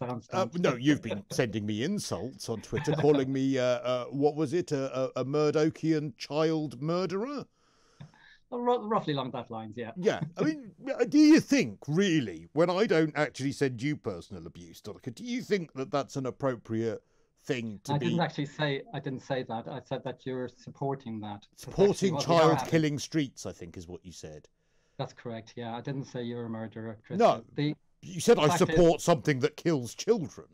sounds. No, you've been sending me insults on Twitter, calling me, what was it, a Murdochian child murderer? Roughly along that lines, yeah. Yeah, I mean, do you think, really, when I don't actually send you personal abuse, Donnachadh, do you think that that's an appropriate thing to be? I didn't say that. I said that you're supporting that. Supporting child killing streets, I think, is what you said. That's correct, yeah. I didn't say you're a murderer, Chris. No, you said I support something that kills children.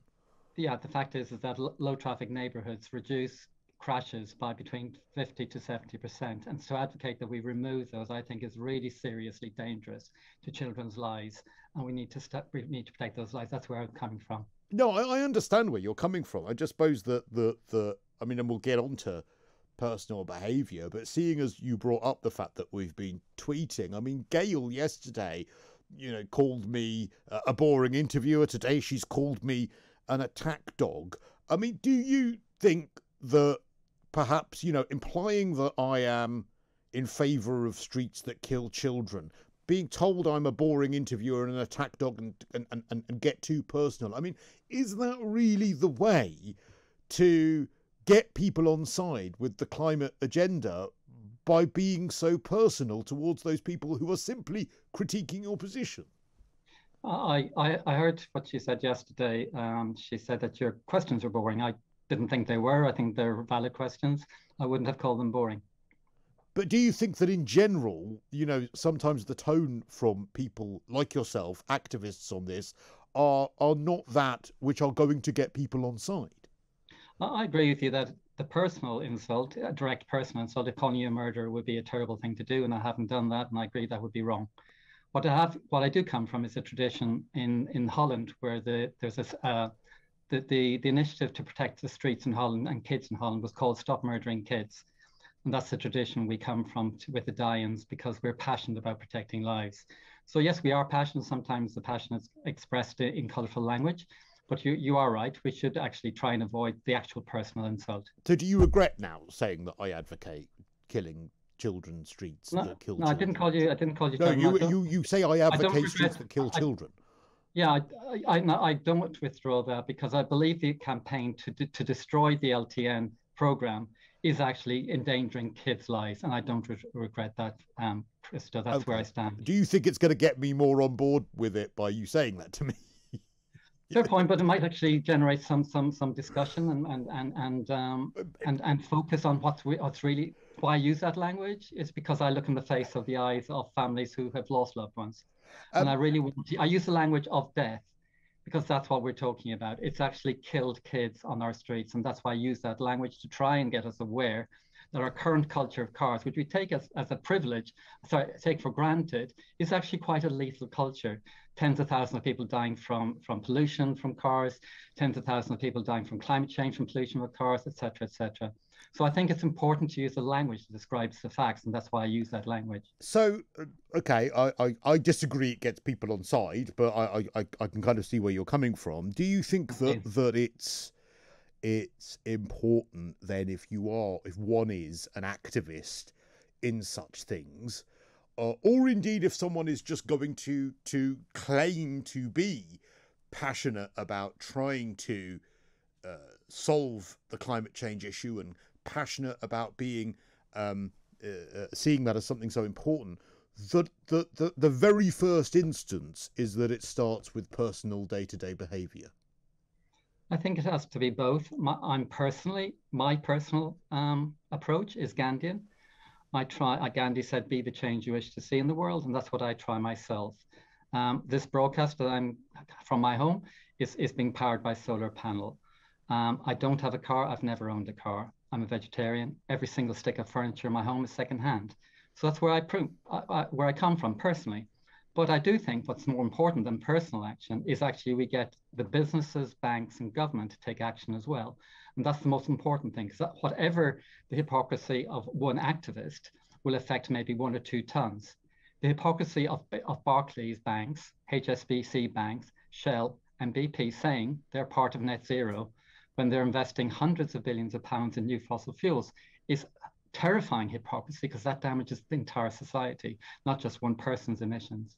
Yeah, the fact is that low traffic neighborhoods reduce crashes by between 50 to 70%. And to advocate that we remove those, I think, is really seriously dangerous to children's lives. And we need to protect those lives. That's where I'm coming from. No, I understand where you're coming from. I just suppose that I mean, and we'll get on to personal behaviour, but seeing as you brought up the fact that we've been tweeting, I mean, Gail yesterday, called me a boring interviewer. Today she's called me an attack dog. I mean, do you think that perhaps, implying that I am in favour of streets that kill children, being told I'm a boring interviewer and an attack dog and get too personal, I mean, is that really the way to get people on side with the climate agenda, by being so personal towards those people who are simply critiquing your position? I heard what she said yesterday. She said that your questions were boring. I didn't think they were. I think they're valid questions. I wouldn't have called them boring. But do you think that in general, sometimes the tone from people like yourself, activists on this, are not that which are going to get people on side? I agree with you that the personal insult, a direct personal insult, of calling you a murderer would be a terrible thing to do, and I haven't done that, and I agree that would be wrong. What I do come from is a tradition in Holland where there's this the initiative to protect the streets in Holland and kids in Holland was called Stop Murdering Kids. And that's the tradition we come from with the Dyans, because we're passionate about protecting lives. So yes, we are passionate. Sometimes the passion is expressed in colourful language, but you are right. We should actually try and avoid the actual personal insult. So do you regret now saying that I advocate killing children, streets that kill children? I didn't call you. No, you say I advocate streets that kill children. Yeah, I don't withdraw that, because I believe the campaign to destroy the LTN program is actually endangering kids' lives, and I don't regret that, Krista. That's okay. Where I stand. Do you think it's going to get me more on board with it by you saying that to me? Fair point, but it might actually generate some discussion and focus on what's really why I use that language. It's because I look in the face of the eyes of families who have lost loved ones, and I use the language of death, because that's what we're talking about. It's actually killed kids on our streets, and that's why I use that language to try and get us aware that our current culture of cars, which we take as a privilege, take for granted, is actually quite a lethal culture. Tens of thousands of people dying from pollution from cars, tens of thousands of people dying from climate change, from pollution with cars, etc., etc. So I think it's important to use the language that describes the facts, and that's why I use that language. So, okay, I disagree it gets people on side, but I can kind of see where you're coming from. Do you think that it's important then, if one is an activist in such things, or indeed if someone is just going to claim to be passionate about trying to solve the climate change issue and passionate about being seeing that as something so important, that the very first instance is that it starts with personal day-to-day behaviour? I think it has to be both. My personal approach is Gandhian. Gandhi said, "Be the change you wish to see in the world," and that's what I try myself. This broadcast that I'm from my home is being powered by solar panel. I don't have a car. I've never owned a car. I'm a vegetarian. Every single stick of furniture in my home is secondhand. So that's where I come from personally. But I do think what's more important than personal action is actually we get the businesses, banks, and government to take action as well. And that's the most important thing, because whatever the hypocrisy of one activist will affect maybe 1 or 2 tons. The hypocrisy of Barclays banks, HSBC banks, Shell, and BP saying they're part of net zero when they're investing hundreds of billions of pounds in new fossil fuels is terrifying hypocrisy, because that damages the entire society, not just one person's emissions.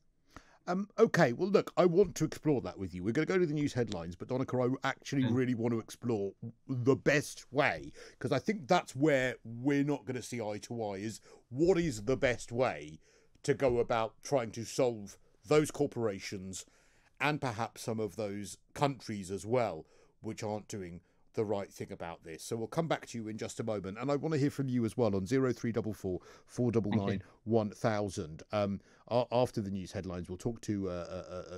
Okay, well, look, I want to explore that with you. We're going to go to the news headlines, but Donnachadh, I actually really want to explore the best way, because I think that's where we're not going to see eye to eye, is what is the best way to go about trying to solve those corporations and perhaps some of those countries as well, which aren't doing the right thing about this. So we'll come back to you in just a moment, and I want to hear from you as well on 0344 499 1000. After the news headlines, we'll talk to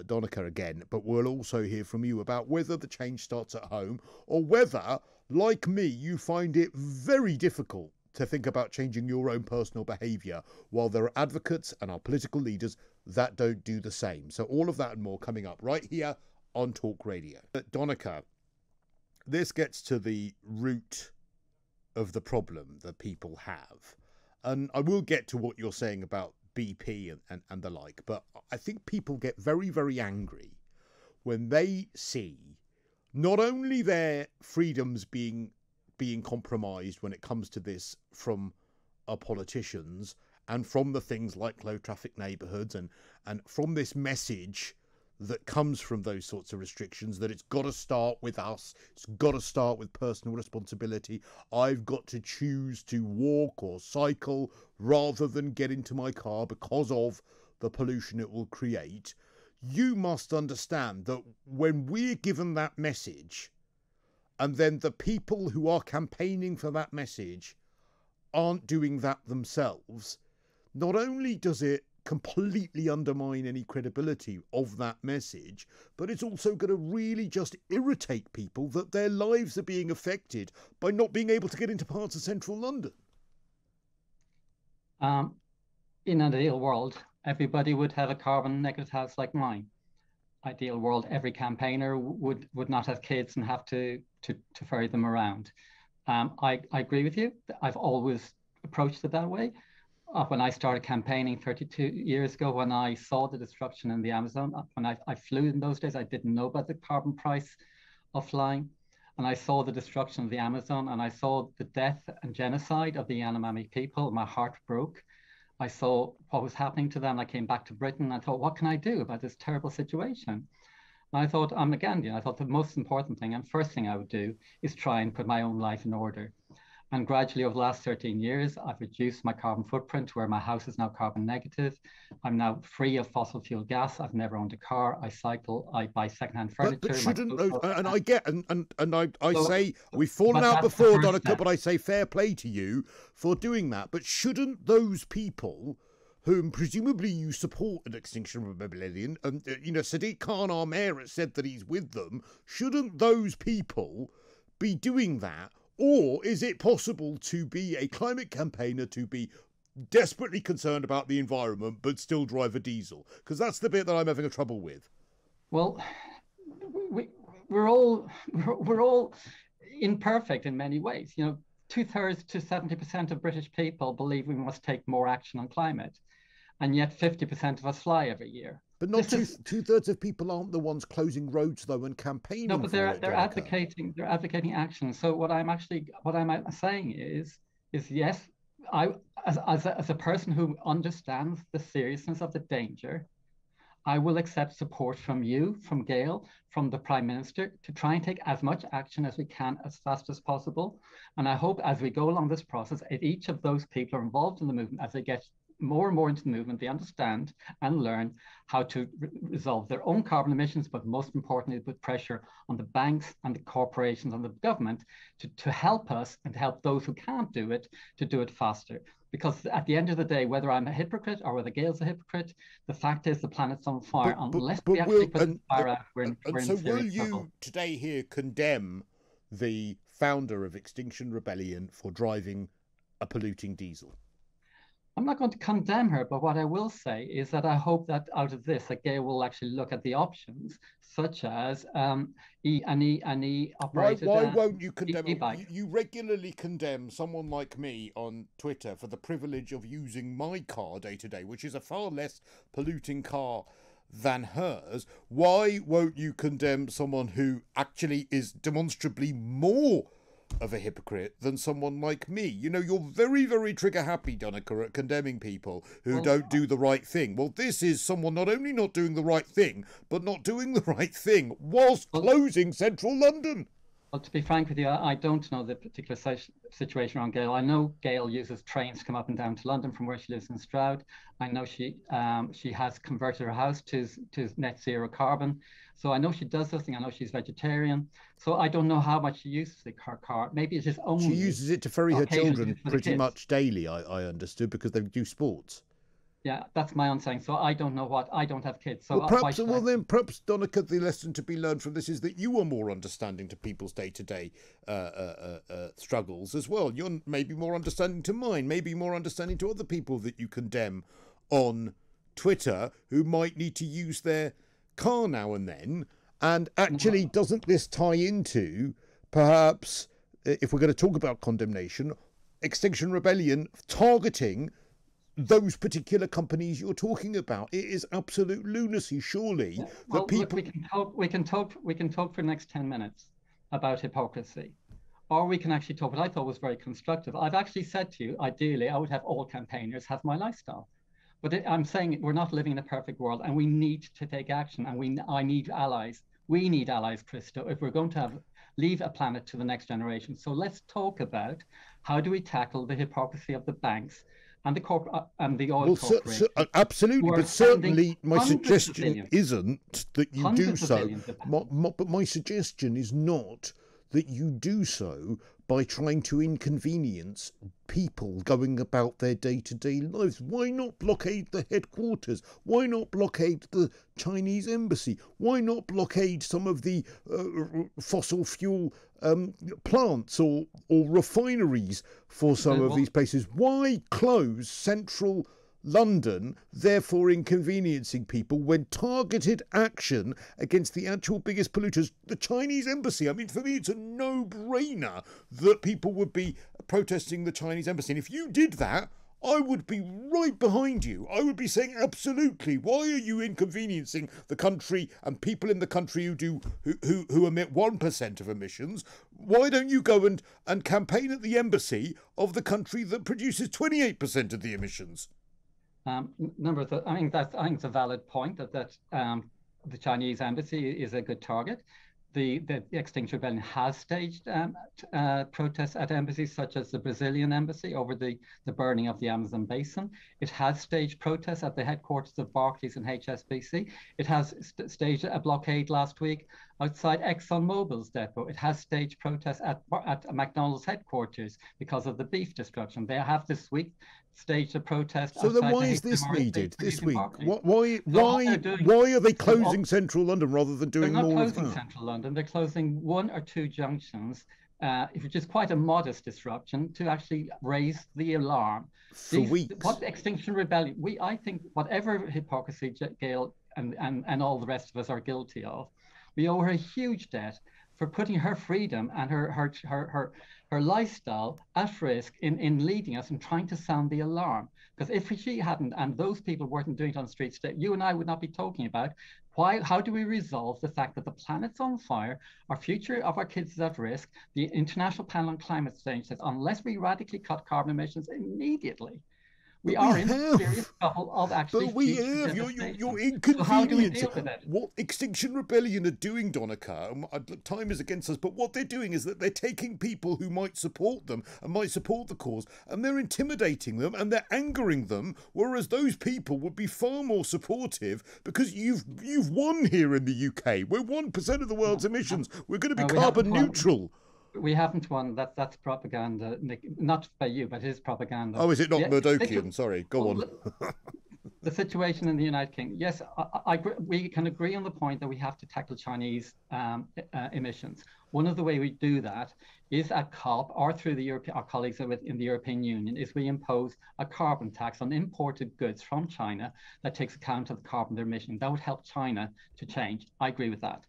Donnachadh again, but we'll also hear from you about whether the change starts at home, or whether, like me, you find it very difficult to think about changing your own personal behaviour, while there are advocates and our political leaders that don't do the same. So all of that and more coming up right here on Talk Radio. Donnachadh, this gets to the root of the problem that people have. And I will get to what you're saying about BP and the like, but I think people get very, very angry when they see not only their freedoms being compromised when it comes to this from our politicians and from the things like low traffic neighbourhoods and from this message that comes from those sorts of restrictions, that it's got to start with us, it's got to start with personal responsibility. I've got to choose to walk or cycle rather than get into my car because of the pollution it will create. You must understand that when we're given that message, and then the people who are campaigning for that message aren't doing that themselves, not only does it completely undermine any credibility of that message, but it's also going to really just irritate people that their lives are being affected by not being able to get into parts of central London. In an ideal world, everybody would have a carbon negative house like mine. Ideal world, every campaigner would not have kids and have to ferry them around. I agree with you. I've always approached it that way. When I started campaigning 32 years ago, when I saw the destruction in the Amazon, when I flew in those days, I didn't know about the carbon price of flying. And I saw the destruction of the Amazon, and I saw the death and genocide of the Yanomami people. My heart broke. I saw what was happening to them. I came back to Britain. I thought, what can I do about this terrible situation? And I thought, I'm a Gandhian. I thought the most important thing and first thing I would do is try and put my own life in order. And gradually over the last 13 years, I've reduced my carbon footprint where my house is now carbon negative. I'm now free of fossil fuel gas. I've never owned a car. I cycle. I buy secondhand furniture. But shouldn't those, and I get, and I say, we've fallen out before, Donnachadh, but I say fair play to you for doing that. But shouldn't those people, whom presumably you support at Extinction Rebellion, and Sadiq Khan, our mayor, has said that he's with them, shouldn't those people be doing that? Or is it possible to be a climate campaigner, to be desperately concerned about the environment, but still drive a diesel? Because that's the bit that I'm having a trouble with. Well, we're all imperfect in many ways. 2/3 to 70% of British people believe we must take more action on climate, and yet 50% of us fly every year. But not two-thirds of people aren't the ones closing roads though and campaigning. No, but they're advocating action. So what I'm saying is yes, I as a person who understands the seriousness of the danger, I will accept support from you, from Gail, from the Prime Minister, to try and take as much action as we can as fast as possible. And I hope as we go along this process, if each of those people are involved in the movement, as they get more and more into the movement, they understand and learn how to resolve their own carbon emissions, but most importantly, put pressure on the banks and the corporations and the government to help us and to help those who can't do it to do it faster. Because at the end of the day, whether I'm a hypocrite or whether Gail's a hypocrite, the fact is the planet's on fire. Unless we actually put the fire out, we're in so serious will you trouble. Today here condemn the founder of Extinction Rebellion for driving a polluting diesel? I'm not going to condemn her, but what I will say is that I hope that out of this, that Gail will actually look at the options, such as an e-operated. Why won't you condemn? E-bike. You regularly condemn someone like me on Twitter for the privilege of using my car day to day, which is a far less polluting car than hers. Why won't you condemn someone who actually is demonstrably more of a hypocrite than someone like me. You know, you're very, very trigger happy, Donnachadh, at condemning people who don't do the right thing. Well, this is someone not only not doing the right thing, but not doing the right thing whilst closing central London. Well, to be frank with you, I don't know the particular situation around Gail. I know Gail uses trains to come up and down to London from where she lives in Stroud. I know she has converted her house to net zero carbon. So I know she does this thing. I know she's vegetarian. So I don't know how much she uses her car. Maybe it's just only. She uses it to ferry her children pretty much daily, I understood, because they do sports. Yeah, that's my own saying. So I don't know what, I don't have kids. So well, perhaps, Donnachadh, the lesson to be learned from this is that you are more understanding to people's day-to-day struggles as well. You're maybe more understanding to mine, maybe more understanding to other people that you condemn on Twitter who might need to use their car now and then. And actually, doesn't this tie into, perhaps, if we're going to talk about condemnation, Extinction Rebellion targeting those particular companies you're talking about? It is absolute lunacy, surely. Yeah. Well, look, we can talk for the next 10 minutes about hypocrisy, or we can actually talk what I thought was very constructive. I've actually said to you, ideally, I would have all campaigners have my lifestyle. But I'm saying we're not living in a perfect world, and we need to take action, and I need allies. We need allies, Christo, if we're going to leave a planet to the next generation. So let's talk about how do we tackle the hypocrisy of the banks and the corporate and the oil corporations. Absolutely, but certainly my suggestion isn't that you do so. But my suggestion is not that you do so by trying to inconvenience people going about their day-to-day lives. Why not blockade the headquarters? Why not blockade the Chinese embassy? Why not blockade some of the fossil fuel plants or refineries for some of these places? Why close central London, therefore inconveniencing people, when targeted action against the actual biggest polluters, the Chinese embassy? I mean, for me, it's a no-brainer that people would be protesting the Chinese embassy. And if you did that, I would be right behind you. I would be saying, absolutely, why are you inconveniencing the country and people in the country who emit 1% of emissions? Why don't you go and campaign at the embassy of the country that produces 28% of the emissions? I think it's a valid point that the Chinese embassy is a good target. The Extinction Rebellion has staged protests at embassies such as the Brazilian embassy over the burning of the Amazon basin. It has staged protests at the headquarters of Barclays and HSBC. It has staged a blockade last week outside ExxonMobil's depot. It has staged protests at McDonald's headquarters because of the beef destruction. They have this week staged a protest. So then why is this needed this week? Why are they closing central London rather than doing more of that? They're not closing central London. They're closing 1 or 2 junctions, which is quite a modest disruption, to actually raise the alarm. For weeks. What Extinction Rebellion, I think whatever hypocrisy Gail and all the rest of us are guilty of, we owe her a huge debt for putting her freedom and her lifestyle at risk in leading us and trying to sound the alarm. Because if she hadn't, and those people weren't doing it on the streets today, you and I would not be talking about how do we resolve the fact that the planet's on fire, our future of our kids is at risk. The International Panel on Climate Change says unless we radically cut carbon emissions immediately, we are in a serious trouble of actually. But we have. You're inconveniencing. So how do we deal with it? What Extinction Rebellion are doing, Donnachadh, time is against us, but what they're doing is that they're taking people who might support them and might support the cause, and they're intimidating them and they're angering them, whereas those people would be far more supportive because you've won here in the UK. We're 1% of the world's emissions. We're going to be carbon neutral. We haven't won. That's propaganda, Nick. Not by you, but it is propaganda. Oh, is it not Murdochian? Sorry, go on. The situation in the United Kingdom. Yes, we can agree on the point that we have to tackle Chinese emissions. One of the ways we do that is at COP or through our colleagues in the European Union, is we impose a carbon tax on imported goods from China that takes account of the carbon they're emitting. That would help China to change. I agree with that.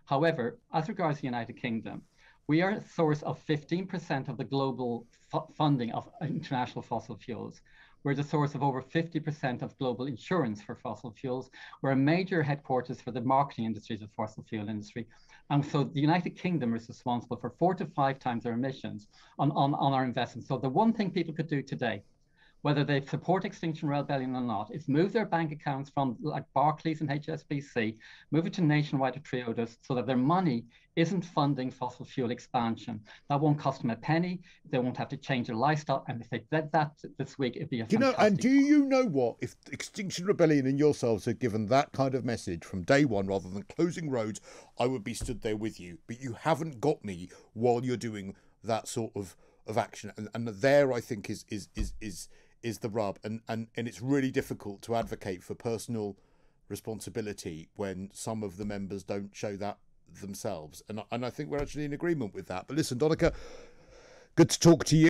However, as regards the United Kingdom, we are a source of 15% of the global funding of international fossil fuels. We're the source of over 50% of global insurance for fossil fuels. We're a major headquarters for the marketing industries of fossil fuel industry. And so the United Kingdom is responsible for 4 to 5 times our emissions on our investments. So the one thing people could do today, whether they support Extinction Rebellion or not, is move their bank accounts from like Barclays and HSBC, move it to Nationwide or Triodos, so that their money isn't funding fossil fuel expansion. That won't cost them a penny. They won't have to change their lifestyle. And if they did that this week, it'd be a fantastic. And do you know what? If Extinction Rebellion and yourselves had given that kind of message from day one, rather than closing roads, I would be stood there with you. But you haven't got me while you're doing that sort of action. And there, I think, is the rub, and it's really difficult to advocate for personal responsibility when some of the members don't show that themselves, and I think we're actually in agreement with that. But listen, Donnachadh, good to talk to you.